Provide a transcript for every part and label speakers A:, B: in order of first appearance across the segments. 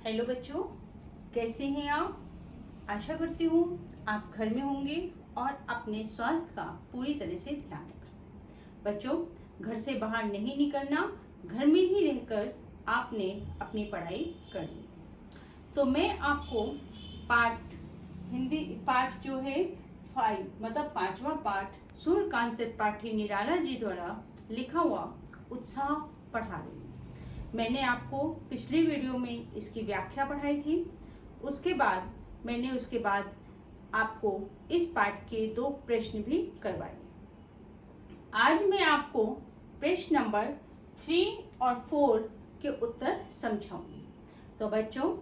A: Hello बच्चों, कैसे हैं आप। आशा करती हूँ आप घर में होंगे और अपने स्वास्थ्य का पूरी तरह से ध्यान रखें। बच्चों, घर से बाहर नहीं निकलना, घर में ही रहकर आपने अपनी पढ़ाई करनी। तो मैं आपको हिंदी पाठ जो है 5 मतलब 5वां पाठ सूर्यकांत त्रिपाठी निराला जी द्वारा लिखा हुआ उत्साह पढ़ा रही हूँ। मैंने आपको पिछली वीडियो में इसकी व्याख्या पढ़ाई थी। उसके बाद आपको इस पाठ के 2 प्रश्न भी करवाए। आज मैं आपको प्रश्न नंबर 3 और 4 के उत्तर समझाऊंगी। तो बच्चों,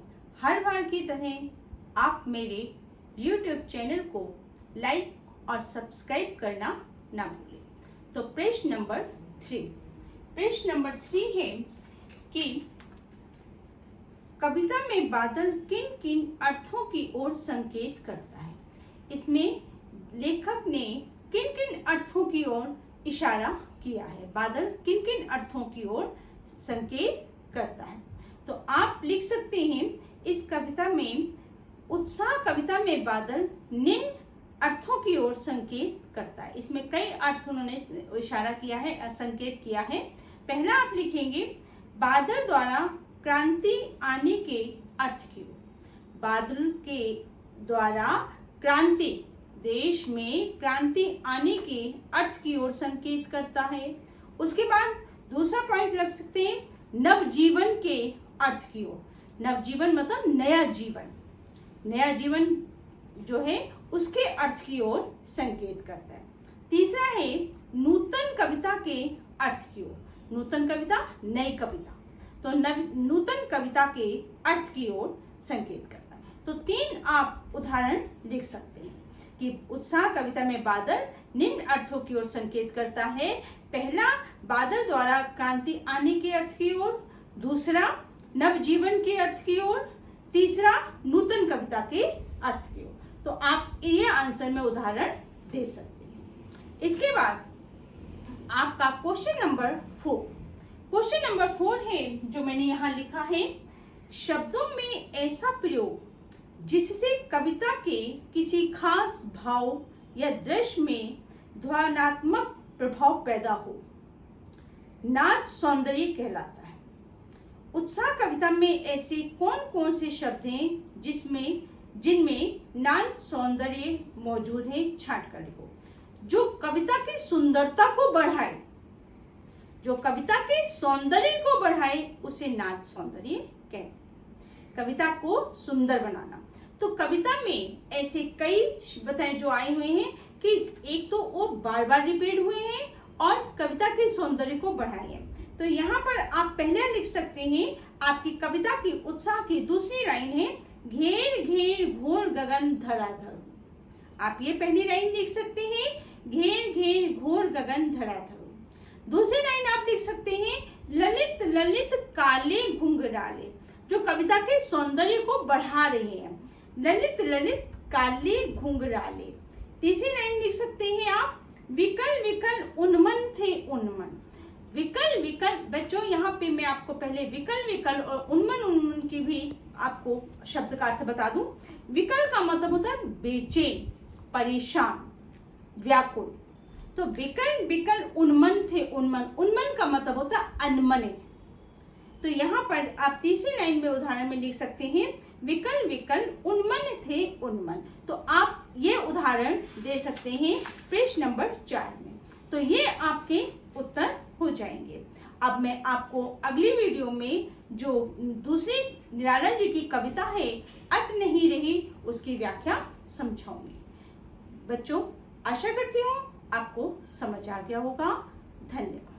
A: हर बार की तरह आप मेरे YouTube चैनल को लाइक और सब्सक्राइब करना ना भूलें। तो प्रश्न नंबर 3 है कि कविता में बादल किन किन अर्थों की ओर संकेत करता है। इसमें लेखक ने किन किन अर्थों की ओर इशारा किया है, बादल किन किन अर्थों की ओर संकेत करता है। तो आप लिख सकते हैं इस कविता में उत्साह कविता में बादल निम्न अर्थों की ओर संकेत करता है। इसमें कई अर्थ उन्होंने इशारा किया है, संकेत किया है। पहला आप लिखेंगे बादल द्वारा क्रांति आने के अर्थ की ओर। बादल के द्वारा क्रांति, देश में क्रांति आने के अर्थ की ओर संकेत करता है। उसके बाद दूसरा पॉइंट रख सकते हैं नवजीवन के अर्थ की ओर। नवजीवन मतलब नया जीवन जो है उसके अर्थ की ओर संकेत करता है। तीसरा है नूतन कविता के अर्थ की ओर। नूतन कविता, नई कविता, तो नूतन कविता के अर्थ की ओर संकेत करता है। तो 3 आप उदाहरण लिख सकते हैं कि उत्साह कविता में बादल निम्न अर्थों की ओर संकेत करता है। पहला, बादल द्वारा क्रांति आने के अर्थ की ओर। दूसरा, नवजीवन के अर्थ की ओर। तीसरा, नूतन कविता के अर्थ की ओर। तो आप ये आंसर में उदाहरण दे सकते हैं। इसके बाद आपका क्वेश्चन नंबर 4 है जो मैंने यहाँ लिखा है, शब्दों में ऐसा प्रयोग जिससे कविता के किसी खास भाव या दृश्य में ध्वन्यात्मक प्रभाव पैदा हो, नाद सौंदर्य कहलाता है। उत्साह कविता में ऐसे कौन कौन से शब्द हैं जिनमें नाद सौंदर्य मौजूद है, छांट कर लिखो। जो कविता की सुंदरता को बढ़ाए, जो कविता के सौंदर्य को बढ़ाए उसे नाद सौंदर्य कहते हैं। कविता को सुंदर बनाना। तो कविता में ऐसे कई बताए जो आए हुए हैं कि एक तो वो बार बार रिपीट हुए हैं और कविता के सौंदर्य को बढ़ाए हैं। तो यहाँ पर आप पहले लिख सकते हैं, आपकी कविता की उत्साह की दूसरी लाइन है, घेर घेर घोर गगन धराधर। आप ये पहली लाइन लिख सकते हैं, घेर घेर घोर गगन धराधर। दूसरी लाइन आप लिख सकते हैं, ललित ललित काले घुंघराले, जो कविता के सौंदर्य को बढ़ा रहे हैं। ललित ललित काले घुंघराले। तीसरी लाइन लिख सकते हैं आप, विकल विकल उन्मन थे उन्मन। विकल विकल, बच्चों यहाँ पे मैं आपको पहले विकल विकल और उन्मन की भी आपको शब्द का अर्थ बता दूं। विकल का मतलब होता है बेचैन, परेशान, व्याकुल। तो विकल विकल उन्मन थे उन्मन का मतलब होता है अनमने। तो यहाँ पर आप तीसरी लाइन में उदाहरण में लिख सकते हैं, विकल विकल उन्मन थे उन्मन। तो आप ये उदाहरण दे सकते हैं प्रश्न नंबर 4 में। तो ये आपके उत्तर हो जाएंगे। अब मैं आपको अगली वीडियो में जो दूसरी निराला जी की कविता है अट नहीं रही, उसकी व्याख्या समझाऊंगी। बच्चों, आशा करती हूँ आपको समझ आ गया होगा। धन्यवाद।